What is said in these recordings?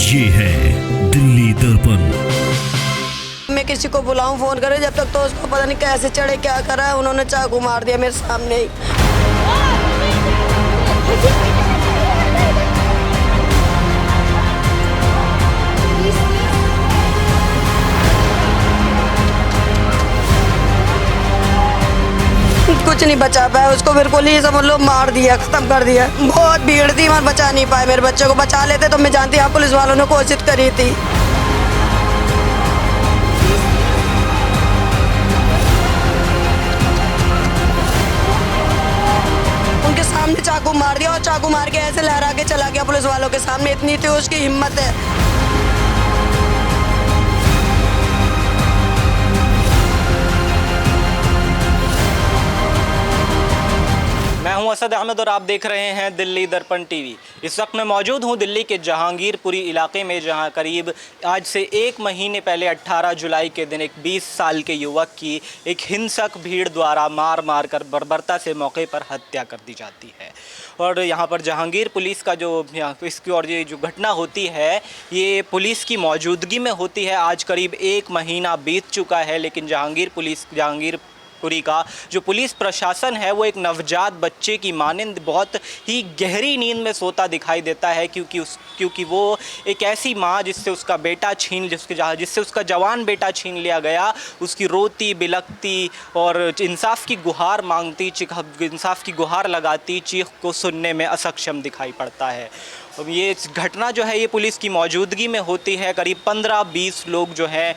ये है दिल्ली दर्पण। मैं किसी को बुलाऊं फोन करे, जब तक तो उसको पता नहीं कैसे चढ़े क्या करा है, उन्होंने चाकू मार दिया मेरे सामने ही। कुछ नहीं बचा पाया उसको, बिल्कुल ही समझ लो मार दिया, खत्म कर दिया। बहुत भीड़ थी, वहाँ बचा नहीं पाए मेरे बच्चे को। बचा लेते तो मैं जानती, हाँ पुलिस वालों ने कोशिश करी थी। उनके सामने चाकू मार दिया और चाकू मार के ऐसे लहरा के चला गया पुलिस वालों के सामने। इतनी थी उसकी हिम्मत है। मैं हूं असद अहमद और आप देख रहे हैं दिल्ली दर्पण टीवी। इस वक्त मैं मौजूद हूं दिल्ली के जहांगीरपुरी इलाके में, जहां करीब आज से 1 महीने पहले 18 जुलाई के दिन एक 20 साल के युवक की एक हिंसक भीड़ द्वारा मार कर बर्बरता से मौके पर हत्या कर दी जाती है। और यहाँ पर जहांगीर पुलिस का जो इसकी और ये जो घटना होती है, ये पुलिस की मौजूदगी में होती है। आज करीब 1 महीना बीत चुका है, लेकिन जहांगीरपुरी का जो पुलिस प्रशासन है वो एक नवजात बच्चे की मानिंद बहुत ही गहरी नींद में सोता दिखाई देता है, क्योंकि वो एक ऐसी माँ जिससे उसका जवान बेटा छीन लिया गया, उसकी रोती बिलखती और इंसाफ की गुहार मांगती, इंसाफ की गुहार लगाती चीख को सुनने में असक्षम दिखाई पड़ता है। अब ये घटना जो है ये पुलिस की मौजूदगी में होती है। करीब 15-20 लोग जो हैं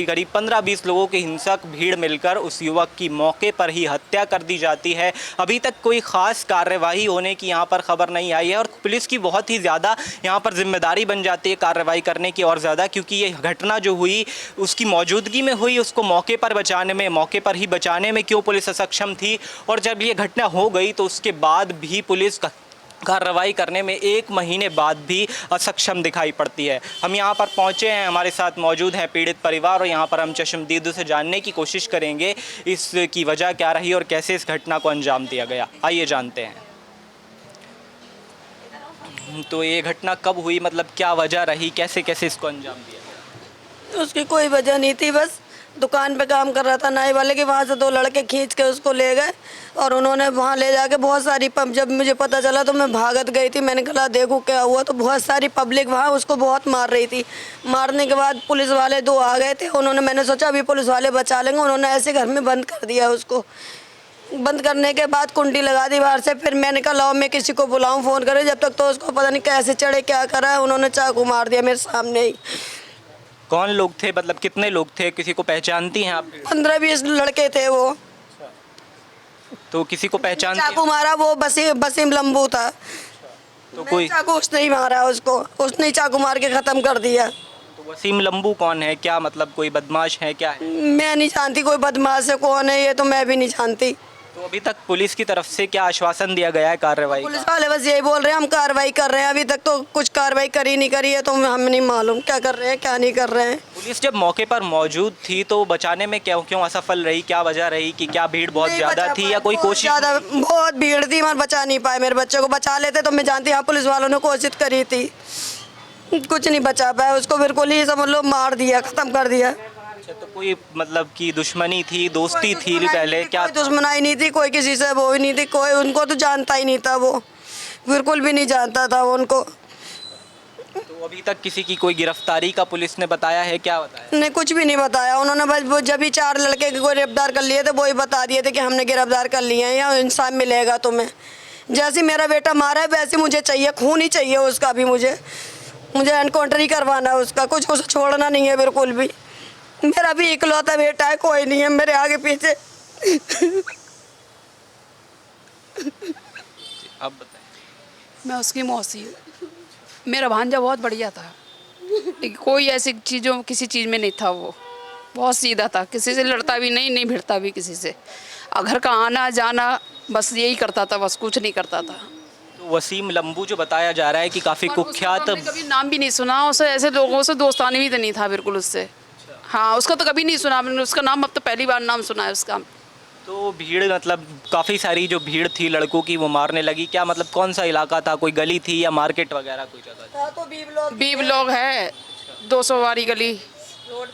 करीब 15-20 लोगों की हिंसक भीड़ मिलकर उस युवक की मौके पर ही हत्या कर दी जाती है। अभी तक कोई ख़ास कार्रवाई होने की यहाँ पर खबर नहीं आई है और पुलिस की बहुत ही ज़्यादा यहाँ पर जिम्मेदारी बन जाती है कार्रवाई करने की और ज़्यादा, क्योंकि ये घटना जो हुई उसकी मौजूदगी में हुई। उसको मौके पर ही बचाने में क्यों पुलिस असक्षम थी, और जब ये घटना हो गई तो उसके बाद भी पुलिस कार्रवाई करने में 1 महीने बाद भी असक्षम दिखाई पड़ती है। हम यहाँ पर पहुँचे हैं, हमारे साथ मौजूद हैं पीड़ित परिवार, और यहाँ पर हम चश्मदीदों से जानने की कोशिश करेंगे इसकी वजह क्या रही और कैसे इस घटना को अंजाम दिया गया। आइए जानते हैं। तो ये घटना कब हुई, मतलब क्या वजह रही, कैसे इसको अंजाम दिया गया? उसकी कोई वजह नहीं थी, बस दुकान पे काम कर रहा था नाई वाले के, वहाँ से 2 लड़के खींच के उसको ले गए और उन्होंने वहाँ ले जाके बहुत सारी जब मुझे पता चला तो मैं भागत गई थी। मैंने कहा देखो क्या हुआ, तो बहुत सारी पब्लिक वहाँ उसको बहुत मार रही थी। मारने के बाद पुलिस वाले 2 आ गए थे, मैंने सोचा अभी पुलिस वाले बचा लेंगे, उन्होंने ऐसे घर में बंद कर दिया उसको। बंद करने के बाद कुंडी लगा दी बाहर से। फिर मैंने कहा लाओ मैं किसी को बुलाऊँ फ़ोन करे, जब तक तो उसको पता नहीं कैसे चढ़े क्या करा है, उन्होंने चाकू मार दिया मेरे सामने ही। कौन लोग थे, मतलब कितने लोग थे, किसी को पहचानती हैं आप? 15-20 लड़के थे वो। तो किसी को पहचानती चाकू मारा वो बसीम लंबू था। तो कोई चाकू उसने ही मारा, उसने ही चाकू मार के ख़त्म कर दिया। तो वसीम लंबू कौन है, क्या मतलब कोई बदमाश है, क्या है? मैं नहीं जानती कोई बदमाश है कौन है, ये तो मैं भी नहीं जानती। तो अभी तक पुलिस की तरफ से क्या आश्वासन दिया गया है कार्रवाई का? पुलिस वाले बस यही बोल रहे हैं हम कार्रवाई कर रहे हैं, अभी तक तो कुछ कार्रवाई करी नहीं करी है, तो हमें नहीं मालूम क्या कर रहे हैं क्या नहीं कर रहे हैं। पुलिस जब मौके पर मौजूद थी तो बचाने में क्यों असफल रही, क्या वजह रही, कि क्या भीड़ बहुत ज़्यादा थी या कोई कोशिश? ज़्यादा बहुत भीड़ थी, वहाँ बचा नहीं पाए मेरे बच्चे को। बचा लेते तो मैं जानती, हाँ पुलिस वालों ने कोशिश करी थी। कुछ नहीं बचा पाया उसको, बिल्कुल ही समझ लो मार दिया, ख़त्म कर दिया। तो कोई मतलब कि दुश्मनी थी, दोस्ती थी पहले, क्या? कोई दुश्मनी नहीं थी, कोई किसी से वो ही नहीं थी, कोई उनको तो जानता ही नहीं था, वो बिल्कुल भी नहीं जानता था उनको। तो अभी तक किसी की कोई गिरफ्तारी का पुलिस ने बताया है, क्या बताया? नहीं कुछ भी नहीं बताया उन्होंने, बस वो जब भी 4 लड़के को गिरफ्तार कर लिए थे वो ही बता दिए थे कि हमने गिरफ्तार कर लिए हैं या इंसाफ मिलेगा तुम्हें। जैसे मेरा बेटा मारा है वैसे मुझे चाहिए, खून ही चाहिए उसका भी, मुझे एनकाउंटर ही करवाना है उसका, कुछ उसे छोड़ना नहीं है बिल्कुल भी। मेरा भी इकलौता बेटा है, कोई नहीं है मेरे आगे पीछे। अब बताएं। मैं उसकी मौसी हूँ। मेरा भांजा बहुत बढ़िया था, कोई ऐसी चीज़ों किसी चीज़ में नहीं था, वो बहुत सीधा था, किसी से लड़ता भी नहीं भिड़ता भी किसी से, और घर का आना जाना बस यही करता था, बस कुछ नहीं करता था। तो वसीम लंबू जो बताया जा रहा है कि काफ़ी कुख्यात, कभी नाम भी नहीं सुना उसे, ऐसे लोगों से दोस्तानी भी तो नहीं था बिल्कुल उससे। हाँ उसका तो कभी नहीं सुना मैंने उसका नाम, अब तो पहली बार नाम सुना है उसका। तो भीड़ मतलब काफ़ी सारी जो भीड़ थी लड़कों की वो मारने लगी, क्या मतलब कौन सा इलाका था, कोई गली थी या मार्केट वगैरह कोई जगह थी? था तो बीब लोग है 200 वाली गली, रोड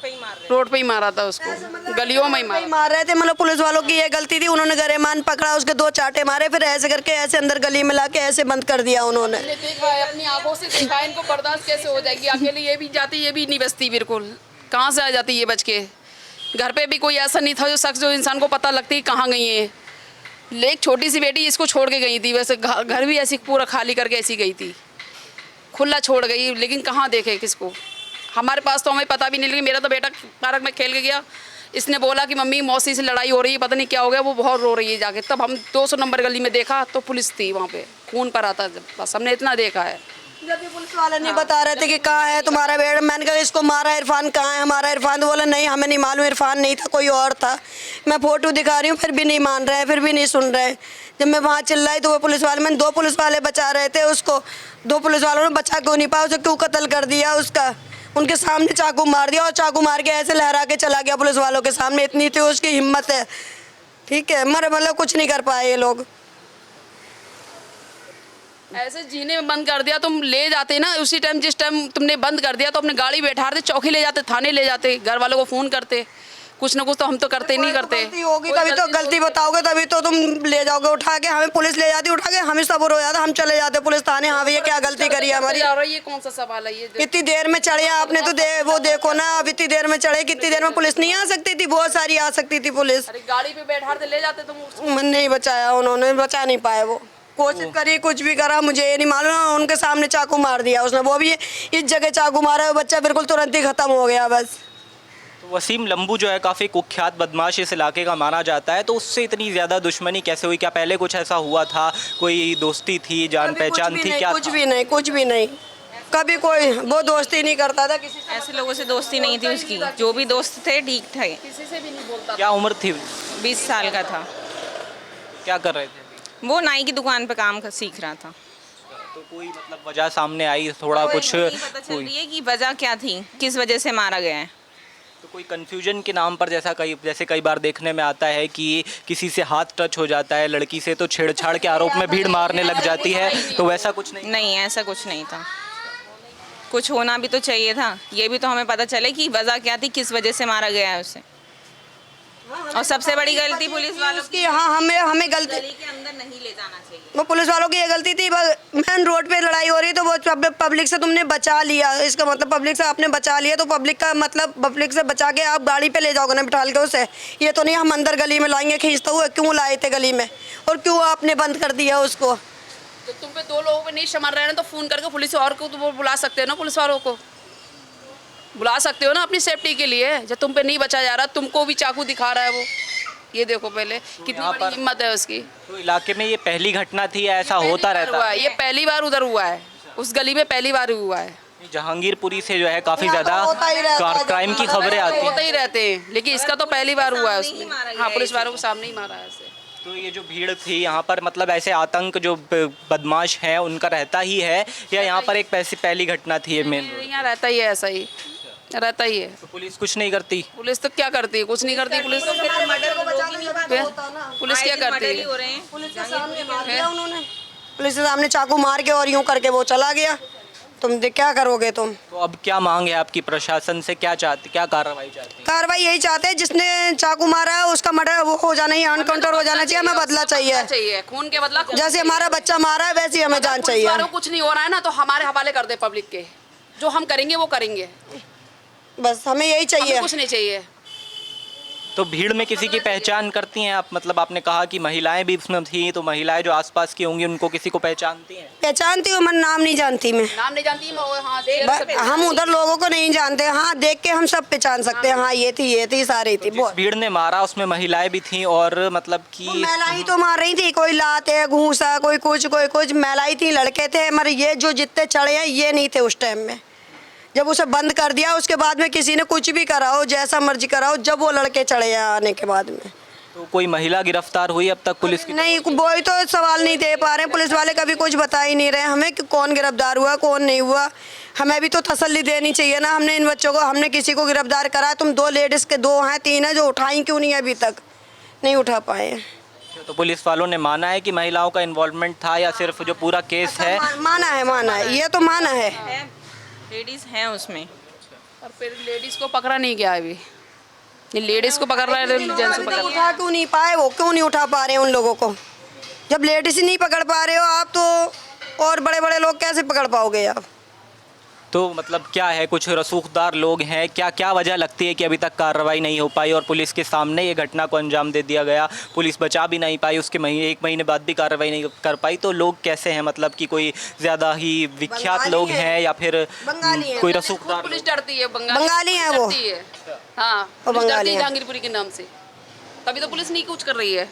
पे ही मारा था उसको, गलियों में ही वही मारा। मार रहे थे। मतलब पुलिस वालों की ये गलती थी, उन्होंने गरेमान पकड़ा, उसके 2 चाटे मारे, फिर ऐसे करके ऐसे अंदर गली में लाके ऐसे बंद कर दिया उन्होंने। हमने देखा है, अपनी आंखों से देखा है, इनको बर्दाश्त कैसे हो जाएगी। अकेले ये भी जाती, ये भी नहीं बचती, बिल्कुल कहाँ से आ जाती ये बच के। घर पे भी कोई ऐसा नहीं था जो शख्स जो इंसान को पता लगती कहाँ गई है। एक छोटी सी बेटी इसको छोड़ के गई थी, वैसे घर भी ऐसी पूरा खाली करके ऐसी गई थी, खुला छोड़ गई, लेकिन कहाँ देखे किसको। हमारे पास तो हमें पता भी नहीं, लेकिन मेरा तो बेटा पार्क में खेल के गया, इसने बोला कि मम्मी मौसी से लड़ाई हो रही है, पता नहीं क्या हो गया, वो बहुत रो रही है जाके। तब हम 200 नंबर गली में देखा तो पुलिस थी वहाँ पे, खून पर आता, बस हमने इतना देखा है। जब भी पुलिस वाले नहीं बता रहे थे कि कहाँ है तुम्हारा बेटा, मैंने कहा इसको मारा इरफान, कहाँ है हमारा इरफान, तो बोला नहीं हमें नहीं मालूम, इरफान नहीं था कोई और था। मैं फोटो दिखा रही हूँ फिर भी नहीं मान रहे हैं, फिर भी नहीं सुन रहे हैं। जब मैं वहाँ चिल्लाई तो वो पुलिस वाले, मैंने 2 पुलिस वाले बचा रहे थे उसको, 2 पुलिस वालों ने बचा क्यों नहीं पाया, उसे क्यों कत्ल कर दिया उसका, उनके सामने चाकू मार दिया और चाकू मार के ऐसे लहरा के चला गया पुलिस वालों के सामने। इतनी थी उसकी हिम्मत है, ठीक है, मर मतलब कुछ नहीं कर पाए ये लोग। ऐसे जीने में बंद कर दिया, तुम ले जाते ना उसी टाइम, जिस टाइम तुमने बंद कर दिया तो अपने गाड़ी बैठा दे, चौकी ले जाते, थाने ले जाते, घर वालों को फ़ोन करते, कुछ ना कुछ तो हम तो करते नहीं करते। गलती होगी तभी तो, गलती बताओगे तभी तो तुम ले जाओगे उठा के, हमें पुलिस ले जाती उठा के, हमें सब्र हो जाता, हम चले जाते पुलिस थाने, हाँ भैया क्या गलती करी है हमारी। ये कौन सा सवाल है ये? इतनी देर में चढ़े आपने तो वो देखो ना, अब इतनी देर में चढ़े, कितनी देर में पुलिस नहीं आ सकती थी, बहुत सारी आ सकती थी पुलिस। अरे गाड़ी पे बैठा दे ले जाते तुम। नहीं बचाया उन्होंने, बचा नहीं पाए वो, कोशिश करी कुछ भी करा, मुझे ये नहीं मालूम, उनके सामने चाकू मार दिया उसने, वो भी इस जगह चाकू मारा, वो बच्चा बिल्कुल तुरंत ही खत्म हो गया बस। तो वसीम लंबू जो है काफ़ी कुख्यात बदमाश इस इलाके का माना जाता है, तो उससे इतनी ज़्यादा दुश्मनी कैसे हुई? क्या पहले कुछ ऐसा हुआ था, कोई दोस्ती थी, जान पहचान थी, क्या कुछ भी नहीं, कुछ भी नहीं, कभी कोई वो दोस्ती नहीं करता था किसी से। ऐसे लोगों से दोस्ती नहीं थी उसकी, जो भी दोस्त थे ठीक थे। किसी से भी नहीं बोलता। क्या उम्र थी? 20 साल का था। क्या कर रहे थे? वो नाई की दुकान पे काम सीख रहा था। तो कोई मतलब वजह सामने आई थोड़ा कुछ? नहीं पता चल रही है कि वजह क्या थी, किस वजह से मारा गया है। तो कोई कन्फ्यूजन के नाम पर जैसे कई बार देखने में आता है कि किसी से हाथ टच हो जाता है लड़की से तो छेड़छाड़ के आरोप में भीड़ मारने लग जाती है, तो वैसा कुछ नहीं? नहीं, ऐसा कुछ नहीं था। कुछ होना भी तो चाहिए था, ये भी तो हमें पता चले कि वजह क्या थी, किस वजह से मारा गया है उसे। और सबसे बड़ी गलती पुलिस वालों की, हाँ हमें गलती, गली के अंदर नहीं ले जाना चाहिए। वो पुलिस वालों की ये गलती थी। मेन रोड पे लड़ाई हो रही है तो वो पब्लिक से तुमने बचा लिया, इसका मतलब पब्लिक से आपने बचा लिया, तो पब्लिक का मतलब पब्लिक से बचा के आप गाड़ी पे ले जाओगे ना बिठा के उसे, ये तो नहीं हम अंदर गली में लाएंगे खींचते हुए। क्यों लाए थे गली में और क्यों आपने बंद कर दिया उसको? तो तुम पे 2 लोगों पे नहीं समझ रहे हैं तो फ़ोन करके पुलिस और को तो वो बुला सकते हो ना, पुलिस वालों को बुला सकते हो ना अपनी सेफ्टी के लिए। जब तुम पे नहीं बचा जा रहा, तुमको भी चाकू दिखा रहा है वो, ये देखो पहले कितनी बड़ी हिम्मत है उसकी। तो इलाके में ये पहली घटना थी या ऐसा होता रहता है? ये पहली बार उधर हुआ है, उस गली में पहली बार हुआ है। जहांगीरपुरी से जो है काफ़ी ज़्यादा होता ही रहता है, क्राइम की खबरें आती हैं। होते ही रहते हैं, लेकिन इसका तो पहली बार हुआ है उसमें। मारा गया हाँ, है पुलिस वालों को सामने ही मारा है ऐसे। तो ये जो भीड़ थी यहाँ पर मतलब ऐसे आतंक जो बदमाश हैं उनका रहता ही है या यहाँ पर एक पहली घटना थी ये मेन? यहाँ रहता ही है, ऐसा ही रहता ही है। तो पुलिस कुछ नहीं करती? पुलिस तो क्या करती है, कुछ नहीं करती पुलिस। पुलिस क्या करती है? हो रहे हैं। पुलिस के सामने मार दिया उन्होंने, पुलिस के सामने चाकू मार के और यूं करके वो चला गया। तुम क्या करोगे तुम? तो अब क्या मांग है आपकी प्रशासन से, क्या चाहती, क्या कार्रवाई चाहती है? कार्रवाई यही चाहते हैं जिसने चाकू मारा है उसका मर्डर वो हो जाना ही, एनकाउंटर हो जाना चाहिए, हमें बदला चाहिए। खून के बदला जैसे हमारा बच्चा मारा है वैसे ही हमें जान चाहिए। पुलिस वालों को कुछ नहीं हो रहा है ना, तो हमारे हवाले कर दे पब्लिक के, जो हम करेंगे वो करेंगे, बस हमें यही हमें चाहिए। कुछ नहीं चाहिए। तो भीड़ में किसी की पहचान करती हैं आप? मतलब आपने कहा कि महिलाएं भी इसमें थी, तो महिलाएं जो आसपास की होंगी उनको किसी को पहचानती हैं? पहचानती हूँ, मैं नाम नहीं जानती मैं। नाम नहीं जानती मैं, हाँ देख हम उधर लोगों को नहीं जानते, हाँ देख के हम सब पहचान सकते हैं, हाँ ये थी सारी थी। जिस भीड़ ने मारा उसमें महिलाएं भी थी और मतलब कि महिलाएं तो मार रही थी, कोई लाते घूसा, कोई कुछ महिलाएं थी, लड़के थे, मगर ये जो जितने चढ़े हैं ये नहीं थे उस टाइम में। जब उसे बंद कर दिया उसके बाद में किसी ने कुछ भी कराओ, जैसा मर्जी कराओ, जब वो लड़के चढ़े हैं आने के बाद में। तो कोई महिला गिरफ्तार हुई अब तक पुलिस की? नहीं, वही तो सवाल नहीं दे पा रहे हैं, पुलिस वाले कभी कुछ बता ही नहीं रहे हमें कि कौन गिरफ्तार हुआ कौन नहीं हुआ। हमें भी तो तसल्ली देनी चाहिए ना, हमने इन बच्चों को, हमने किसी को गिरफ्तार करा, तुम 2 लेडीज़ के 2 हैं 3 हैं जो उठाई क्यों नहीं है अभी तक? नहीं उठा पाए। तो पुलिस वालों ने माना है कि महिलाओं का इन्वॉल्वमेंट था या सिर्फ जो पूरा केस है? माना है, ये तो माना है। लेडीज़ हैं उसमें। और फिर लेडीज़ को पकड़ा नहीं गया अभी। ये लेडीज़ को पकड़ रहा है, जेंट्स को पकड़ रहा है। उठा क्यों नहीं पाए, वो क्यों नहीं उठा पा रहे हैं उन लोगों को? जब लेडीज ही नहीं पकड़ पा रहे हो आप, तो और बड़े बड़े लोग कैसे पकड़ पाओगे आप? तो मतलब क्या है, कुछ रसूखदार लोग हैं, क्या क्या वजह लगती है कि अभी तक कार्रवाई नहीं हो पाई और पुलिस के सामने ये घटना को अंजाम दे दिया गया, पुलिस बचा भी नहीं पाई, उसके एक महीने बाद भी कार्रवाई नहीं कर पाई? तो लोग कैसे हैं, मतलब कि कोई ज़्यादा ही विख्यात लोग हैं या फिर कोई रसूखदार? पुलिस डरती है, बंगाली हैं वो। हाँ, वो पुलिस डरती बंगाली है हैं। जहांगीरपुरी के नाम से। तभी तो पुलिस नहीं कुछ कर रही है।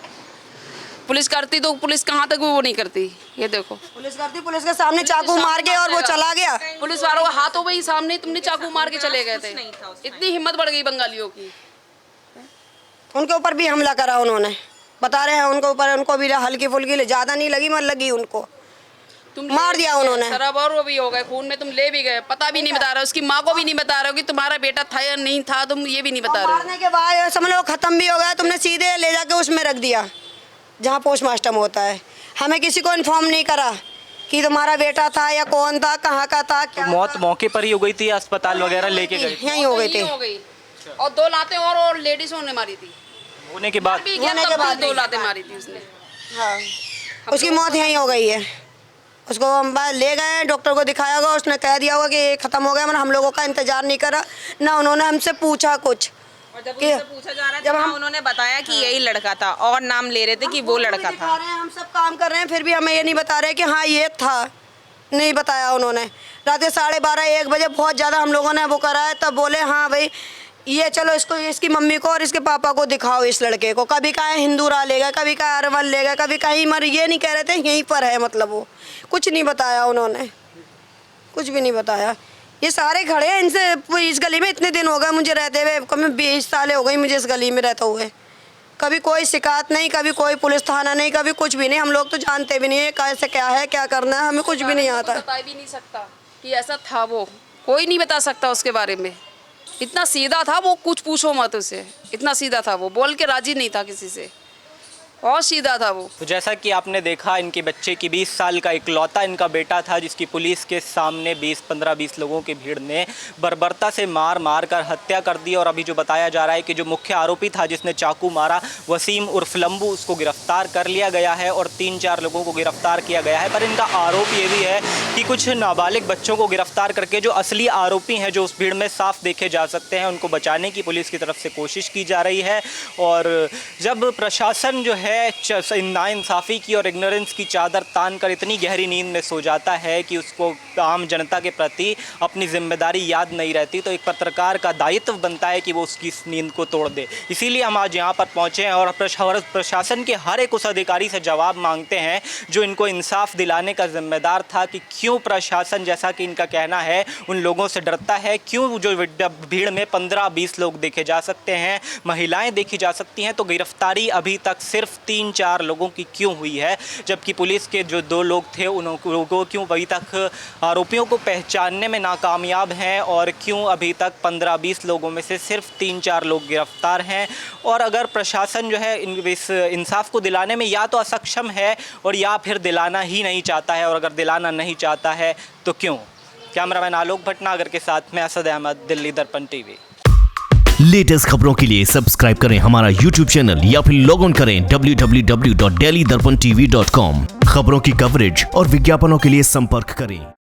पुलिस करती तो पुलिस कहाँ तक वो नहीं करती। ये देखो, पुलिस करती, पुलिस के सामने चाकू मार के और वो चला गया। पुलिस वालों का हाथ हो गई सामने, तुमने चाकू मार के चले गए थे। इतनी हिम्मत बढ़ गई बंगालियों की। उनके ऊपर भी हमला करा उन्होंने, बता रहे हैं उनके ऊपर, उनको भी हल्की फुल्की, ज़्यादा नहीं लगी मगर लगी उनको, तुम मार दिया उन्होंने। शराब और वो भी हो गए, खून में तुम ले भी गए, पता भी नहीं बता रहे हो, उसकी माँ को भी नहीं बता रहे हो कि तुम्हारा बेटा था या नहीं था, तुम ये भी नहीं बता रहे हो। मारने के बाद समझ लो खत्म भी हो गया, तुमने सीधे ले जाके उसमें रख दिया जहाँ पोस्टमार्टम होता है। हमें किसी को इन्फॉर्म नहीं करा कि तुम्हारा बेटा था या कौन था, कहाँ का था, क्या मौत मौके पर ही हो गई थी या अस्पताल वगैरह लेके गए? यहीं हो गई थी। और 2 लातें और लेडीजों ने मारी थी। होने के बाद होने के बाद 2 लातें मारी थी उसने। हाँ, उसकी मौत यहीं हो गई है। उसको हम ले गए, डॉक्टर को दिखाया होगा, उसने कह दिया होगा कि ये ख़त्म हो गया, मतलब हम लोगों का इंतजार नहीं करा, ना उन्होंने हमसे पूछा कुछ। और जब उनसे पूछा जा रहा है, जब हम उन्होंने बताया कि यही लड़का था और नाम ले रहे थे कि वो लड़का था। हम सब काम कर रहे हैं, फिर भी हमें ये नहीं बता रहे कि हाँ ये था, नहीं बताया उन्होंने। रात के 12:30-1 बजे बहुत ज़्यादा हम लोगों ने वो करा है, तब बोले हाँ भाई ये चलो इसको, इसकी मम्मी को और इसके पापा को दिखाओ इस लड़के को। कभी कहा हिंदूरा ले गए, कभी कहा अरवल ले गए, कभी कहीं मर, ये नहीं कह रहे थे यहीं पर है, मतलब वो कुछ नहीं बताया उन्होंने, कुछ भी नहीं बताया। ये सारे खड़े हैं, इनसे इस गली में इतने दिन हो गए मुझे रहते हुए, कम 20 साल हो गई मुझे इस गली में रहते हुए। कभी कोई शिकायत नहीं, कभी कोई पुलिस थाना नहीं, कभी कुछ भी नहीं। हम लोग तो जानते भी नहीं है कैसे क्या है, क्या करना है, हमें कुछ भी नहीं आता। बता भी नहीं सकता कि ऐसा था, वो कोई नहीं बता सकता उसके बारे में। इतना सीधा था वो, कुछ पूछो मत उसे, इतना सीधा था वो, बोल के राजी नहीं था किसी से, बहुत सीधा था वो। तो जैसा कि आपने देखा, इनके बच्चे की 20 साल का इकलौता इनका बेटा था, जिसकी पुलिस के सामने 15-20 लोगों की भीड़ ने बर्बरता से मार कर हत्या कर दी। और अभी जो बताया जा रहा है कि जो मुख्य आरोपी था जिसने चाकू मारा, वसीम उर्फ लंबू, उसको गिरफ्तार कर लिया गया है और 3-4 लोगों को गिरफ्तार किया गया है। पर इनका आरोप ये भी है कि कुछ नाबालिग बच्चों को गिरफ्तार करके जो असली आरोपी हैं, जो उस भीड़ में साफ देखे जा सकते हैं, उनको बचाने की पुलिस की तरफ से कोशिश की जा रही है। और जब प्रशासन जो है नाइंसाफ़ी की और इग्नोरेंस की चादर तान कर इतनी गहरी नींद में सो जाता है कि उसको आम जनता के प्रति अपनी जिम्मेदारी याद नहीं रहती, तो एक पत्रकार का दायित्व बनता है कि वो उसकी इस नींद को तोड़ दे। इसीलिए हम आज यहाँ पर पहुँचे हैं और प्रशासन के हर एक उस अधिकारी से जवाब मांगते हैं जो इनको इंसाफ दिलाने का जिम्मेदार था कि क्यों प्रशासन, जैसा कि इनका कहना है, उन लोगों से डरता है। क्यों जो भीड़ में 15-20 लोग देखे जा सकते हैं, महिलाएँ देखी जा सकती हैं, तो गिरफ्तारी अभी तक सिर्फ 3-4 लोगों की क्यों हुई है, जबकि पुलिस के जो 2 लोग थे उन लोगों क्यों अभी तक आरोपियों को पहचानने में नाकामयाब हैं, और क्यों अभी तक 15-20 लोगों में से सिर्फ 3-4 लोग गिरफ्तार हैं। और अगर प्रशासन जो है इस इंसाफ को दिलाने में या तो असक्षम है और या फिर दिलाना ही नहीं चाहता है, और अगर दिलाना नहीं चाहता है तो क्यों? कैमरामैन आलोक भटनागर के साथ मैं असद अहमद, दिल्ली दर्पण टीवी। लेटेस्ट खबरों के लिए सब्सक्राइब करें हमारा YouTube चैनल या फिर लॉग ऑन करें www.delhidarpantv.com। खबरों की कवरेज और विज्ञापनों के लिए संपर्क करें।